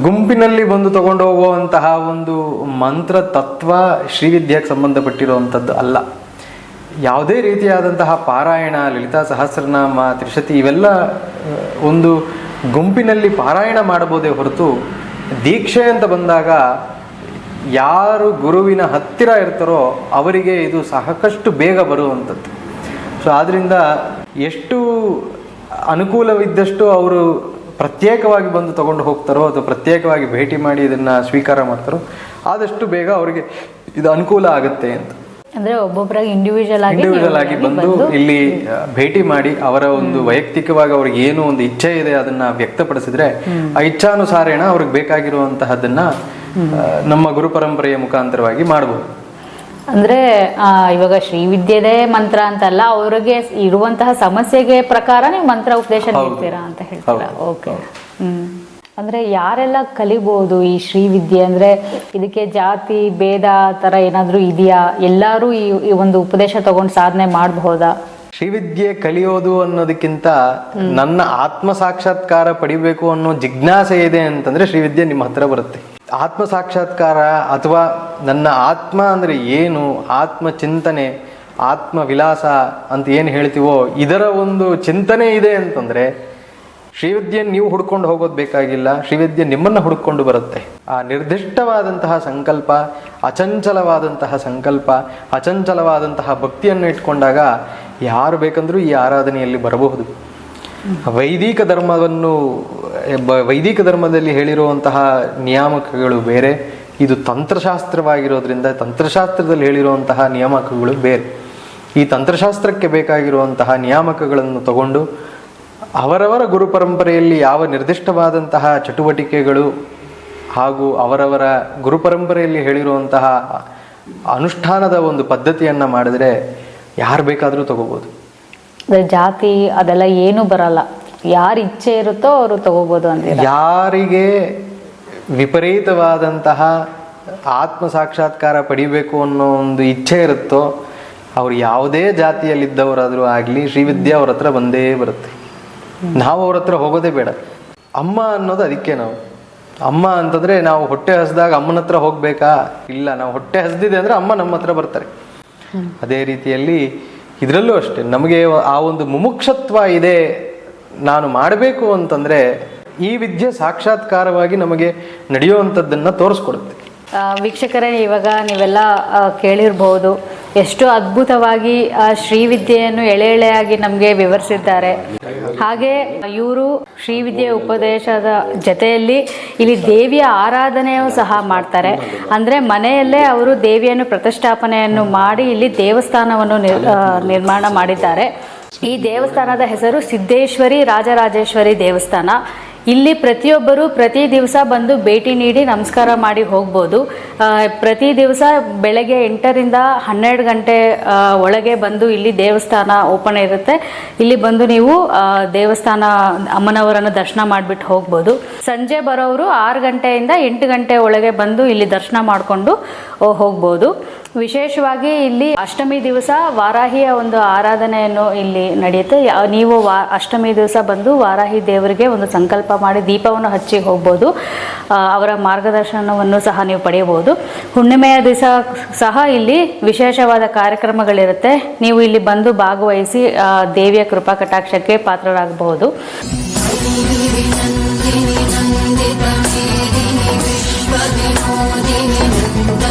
[SPEAKER 1] ಗುಂಪಿನಲ್ಲಿ ಬಂದು ತಗೊಂಡು ಹೋಗುವಂತಹ ಒಂದು ಮಂತ್ರ ತತ್ವ ಶ್ರೀವಿದ್ಯೆಗೆ ಸಂಬಂಧಪಟ್ಟಿರುವಂಥದ್ದು ಅಲ್ಲ. ಯಾವುದೇ ರೀತಿಯಾದಂತಹ ಪಾರಾಯಣ, ಲಲಿತಾ ಸಹಸ್ರನಾಮ, ತ್ರಿಶತಿ ಇವೆಲ್ಲ ಒಂದು ಗುಂಪಿನಲ್ಲಿ ಪಾರಾಯಣ ಮಾಡಬಹುದೇ ಹೊರತು ದೀಕ್ಷೆ ಅಂತ ಬಂದಾಗ ಯಾರು ಗುರುವಿನ ಹತ್ತಿರ ಇರ್ತಾರೋ ಅವರಿಗೆ ಇದು ಸಾಕಷ್ಟು ಬೇಗ ಬರುವಂಥದ್ದು. ಸೊ ಆದ್ದರಿಂದ ಎಷ್ಟು ಅನುಕೂಲವಿದ್ದಷ್ಟು ಅವರು ಪ್ರತ್ಯೇಕವಾಗಿ ಬಂದು ತಗೊಂಡು ಹೋಗ್ತಾರೋ ಅಥವಾ ಪ್ರತ್ಯೇಕವಾಗಿ ಭೇಟಿ ಮಾಡಿ ಇದನ್ನು ಸ್ವೀಕಾರ ಮಾಡ್ತಾರೋ ಆದಷ್ಟು ಬೇಗ ಅವರಿಗೆ ಇದು ಅನುಕೂಲ ಆಗುತ್ತೆ ಅಂತ.
[SPEAKER 2] ಅಂದ್ರೆ ಒಬ್ಬೊಬ್ಬರಾಗಿ ಇಂಡಿವಿಜುವಲ್
[SPEAKER 1] ಆಗಿ ಬಂದು ಇಲ್ಲಿ ಭೇಟಿ ಮಾಡಿ ಅವರ ಒಂದು ವೈಯಕ್ತಿಕವಾಗಿ ಅವ್ರಿಗೆ ಏನು ಒಂದು ಇಚ್ಛೆ ಇದೆ ಅದನ್ನ ವ್ಯಕ್ತಪಡಿಸಿದ್ರೆ ಆ ಇಚ್ಛಾನುಸಾರೇಣ ಅವ್ರಿಗೆ ಬೇಕಾಗಿರುವಂತಹದನ್ನ ನಮ್ಮ ಗುರು ಪರಂಪರೆಯ ಮುಖಾಂತರವಾಗಿ ಮಾಡಬಹುದು.
[SPEAKER 2] ಅಂದ್ರೆ ಇವಾಗ ಶ್ರೀವಿದ್ಯೆದೇ ಮಂತ್ರ ಅಂತಲ್ಲ, ಅವ್ರಿಗೆ ಇರುವಂತಹ ಸಮಸ್ಯೆಗೆ ಪ್ರಕಾರ ನೀವು ಮಂತ್ರ ಉಪದೇಶ ನೀಡ್ತೀರಾ ಅಂತ ಹೇಳ್ತೀರಾ? ಓಕೆ. ಅಂದ್ರೆ ಯಾರೆಲ್ಲ ಕಲಿಬಹುದು ಈ ಶ್ರೀವಿದ್ಯೆ? ಅಂದ್ರೆ ಇದಕ್ಕೆ ಜಾತಿ ಭೇದ ತರ ಏನಾದ್ರೂ ಇದೆಯಾ? ಎಲ್ಲರೂ ಈ ಒಂದು ಉಪದೇಶ ತಗೊಂಡು ಸಾಧನೆ ಮಾಡಬಹುದಾ?
[SPEAKER 1] ಶ್ರೀವಿದ್ಯೆ ಕಲಿಯೋದು ಅನ್ನೋದಕ್ಕಿಂತ ನನ್ನ ಆತ್ಮ ಸಾಕ್ಷಾತ್ಕಾರ ಪಡಿಬೇಕು ಅನ್ನೋ ಜಿಜ್ಞಾಸೆ ಇದೆ ಅಂತಂದ್ರೆ ಶ್ರೀವಿದ್ಯೆ ನಿಮ್ಮ ಹತ್ರ ಬರುತ್ತೆ. ಆತ್ಮ ಸಾಕ್ಷಾತ್ಕಾರ ಅಥವಾ ನನ್ನ ಆತ್ಮ ಅಂದ್ರೆ ಏನು, ಆತ್ಮ ಚಿಂತನೆ, ಆತ್ಮ ವಿಲಾಸ ಅಂತ ಏನು ಹೇಳ್ತೀವೋ ಇದರ ಒಂದು ಚಿಂತನೆ ಇದೆ ಅಂತಂದ್ರೆ ಶ್ರೀವಿದ್ಯೆ ನೀವು ಹುಡ್ಕೊಂಡು ಹೋಗೋದು ಬೇಕಾಗಿಲ್ಲ, ಶ್ರೀವಿದ್ಯೆ ನಿಮ್ಮನ್ನ ಹುಡ್ಕೊಂಡು ಬರುತ್ತೆ. ಆ ನಿರ್ದಿಷ್ಟವಾದಂತಹ ಸಂಕಲ್ಪ, ಅಚಂಚಲವಾದಂತಹ ಸಂಕಲ್ಪ, ಅಚಂಚಲವಾದಂತಹ ಭಕ್ತಿಯನ್ನು ಇಟ್ಕೊಂಡಾಗ ಯಾರು ಬೇಕಂದ್ರೂ ಈ ಆರಾಧನೆಯಲ್ಲಿ ಬರಬಹುದು. ವೈದಿಕ ಧರ್ಮದಲ್ಲಿ ಹೇಳಿರುವಂತಹ ನಿಯಾಮಕಗಳು ಬೇರೆ, ಇದು ತಂತ್ರಶಾಸ್ತ್ರವಾಗಿರೋದ್ರಿಂದ ತಂತ್ರಶಾಸ್ತ್ರದಲ್ಲಿ ಹೇಳಿರುವಂತಹ ನಿಯಾಮಕಗಳು ಬೇರೆ. ಈ ತಂತ್ರಶಾಸ್ತ್ರಕ್ಕೆ ಬೇಕಾಗಿರುವಂತಹ ನಿಯಾಮಕಗಳನ್ನು ತಗೊಂಡು ಅವರವರ ಗುರು ಪರಂಪರೆಯಲ್ಲಿ ಯಾವ ನಿರ್ದಿಷ್ಟವಾದಂತಹ ಚಟುವಟಿಕೆಗಳು ಹಾಗೂ ಅವರವರ ಗುರುಪರಂಪರೆಯಲ್ಲಿ ಹೇಳಿರುವಂತಹ ಅನುಷ್ಠಾನದ ಒಂದು ಪದ್ಧತಿಯನ್ನು ಮಾಡಿದ್ರೆ ಯಾರು ಬೇಕಾದರೂ ತಗೋಬೋದು.
[SPEAKER 2] ಅಂದ್ರೆ ಜಾತಿ ಅದೆಲ್ಲ ಏನು ಬರಲ್ಲ, ಯಾರ ಇಚ್ಛೆ ಇರುತ್ತೋ ಅವರು ತಗೋಬೋದು ಅಂತ.
[SPEAKER 1] ಯಾರಿಗೆ ವಿಪರೀತವಾದಂತಹ ಆತ್ಮ ಸಾಕ್ಷಾತ್ಕಾರ ಪಡಿಬೇಕು ಅನ್ನೋ ಒಂದು ಇಚ್ಛೆ ಇರುತ್ತೋ ಅವ್ರು ಯಾವುದೇ ಜಾತಿಯಲ್ಲಿದ್ದವರಾದರೂ ಆಗಲಿ ಶ್ರೀವಿದ್ಯಾ ಅವ್ರ ಹತ್ರ ಬಂದೇ ಬರುತ್ತೆ. ನಾವು ಅವ್ರ ಹತ್ರ ಹೋಗೋದೇ ಬೇಡ. ಅಮ್ಮ ಅನ್ನೋದು ಅದಕ್ಕೆ ನಾವು ಅಮ್ಮ ಅಂತಂದ್ರೆ ನಾವು ಹೊಟ್ಟೆ ಹಸ್ದಾಗ ಅಮ್ಮನ ಹತ್ರ ಹೋಗ್ಬೇಕಾ? ಇಲ್ಲ, ನಾವು ಹೊಟ್ಟೆ ಹಸ್ದಿದೆ ಅಂದ್ರೆ ಅಮ್ಮ ನಮ್ಮ ಹತ್ರ ಬರ್ತಾರೆ. ಅದೇ ರೀತಿಯಲ್ಲಿ ಇದರಲ್ಲೂ ಅಷ್ಟೇ ನಮಗೆ ಆ ಒಂದು ಮುಮುಕ್ಷತ್ವ ಇದೆ, ನಾನು ಮಾಡಬೇಕು ಅಂತಂದ್ರೆ ಈ ವಿದ್ಯೆ ಸಾಕ್ಷಾತ್ಕಾರವಾಗಿ ನಮಗೆ ನಡೆಯುವಂಥದ್ದನ್ನ ತೋರಿಸ್ಕೊಡುತ್ತೆ.
[SPEAKER 2] ವೀಕ್ಷಕರೇ, ಇವಾಗ ನೀವೆಲ್ಲ ಕೇಳಿರ್ಬೋದು ಎಷ್ಟು ಅದ್ಭುತವಾಗಿ ಶ್ರೀವಿದ್ಯೆಯನ್ನು ಎಳೆ ಎಳೆಯಾಗಿ ನಮಗೆ ವಿವರಿಸಿದ್ದಾರೆ. ಹಾಗೆ ಇವರು ಶ್ರೀವಿದ್ಯೆ ಉಪದೇಶದ ಜೊತೆಯಲ್ಲಿ ಇಲ್ಲಿ ದೇವಿಯ ಆರಾಧನೆಯೂ ಸಹ ಮಾಡ್ತಾರೆ. ಅಂದರೆ ಮನೆಯಲ್ಲೇ ಅವರು ದೇವಿಯನ್ನು ಪ್ರತಿಷ್ಠಾಪನೆಯನ್ನು ಮಾಡಿ ಇಲ್ಲಿ ದೇವಸ್ಥಾನವನ್ನು ನಿರ್ಮಾಣ ಮಾಡಿದ್ದಾರೆ. ಈ ದೇವಸ್ಥಾನದ ಹೆಸರು ಸಿದ್ದೇಶ್ವರಿ ರಾಜರಾಜೇಶ್ವರಿ ದೇವಸ್ಥಾನ. ಇಲ್ಲಿ ಪ್ರತಿಯೊಬ್ಬರು ಪ್ರತಿ ದಿವಸ ಬಂದು ಭೇಟಿ ನೀಡಿ ನಮಸ್ಕಾರ ಮಾಡಿ ಹೋಗ್ಬೋದು. ಪ್ರತಿ ದಿವಸ ಬೆಳಗ್ಗೆ 8ರಿಂದ 12 ಗಂಟೆ ಒಳಗೆ ಬಂದು ಇಲ್ಲಿ ದೇವಸ್ಥಾನ ಓಪನ್ ಇರುತ್ತೆ. ಇಲ್ಲಿ ಬಂದು ನೀವು ದೇವಸ್ಥಾನ ಅಮ್ಮನವರನ್ನು ದರ್ಶನ ಮಾಡಿಬಿಟ್ಟು ಹೋಗ್ಬೋದು. ಸಂಜೆ ಬರೋರು 6 ಗಂಟೆಯಿಂದ 8 ಗಂಟೆ ಒಳಗೆ ಬಂದು ಇಲ್ಲಿ ದರ್ಶನ ಮಾಡಿಕೊಂಡು ಹೋಗ್ಬೋದು. ವಿಶೇಷವಾಗಿ ಇಲ್ಲಿ ಅಷ್ಟಮಿ ದಿವಸ ವಾರಾಹಿಯ ಒಂದು ಆರಾಧನೆಯನ್ನು ಇಲ್ಲಿ ನಡೆಯುತ್ತೆ. ನೀವು ಅಷ್ಟಮಿ ದಿವಸ ಬಂದು ವಾರಾಹಿ ದೇವರಿಗೆ ಒಂದು ಸಂಕಲ್ಪ ಮಾಡಿ ದೀಪವನ್ನು ಹಚ್ಚಿ ಹೋಗ್ಬೋದು. ಅವರ ಮಾರ್ಗದರ್ಶನವನ್ನು ಸಹ ನೀವು ಪಡೆಯಬಹುದು. ಹುಣ್ಣಿಮೆಯ ದಿವಸ ಸಹ ಇಲ್ಲಿ ವಿಶೇಷವಾದ ಕಾರ್ಯಕ್ರಮಗಳಿರುತ್ತೆ. ನೀವು ಇಲ್ಲಿ ಬಂದು ಭಾಗವಹಿಸಿ ದೇವಿಯ ಕೃಪಾ ಕಟಾಕ್ಷಕ್ಕೆ ಪಾತ್ರರಾಗಬಹುದು.
[SPEAKER 3] ವಿಶ್ವವಿನೋದಿನಿ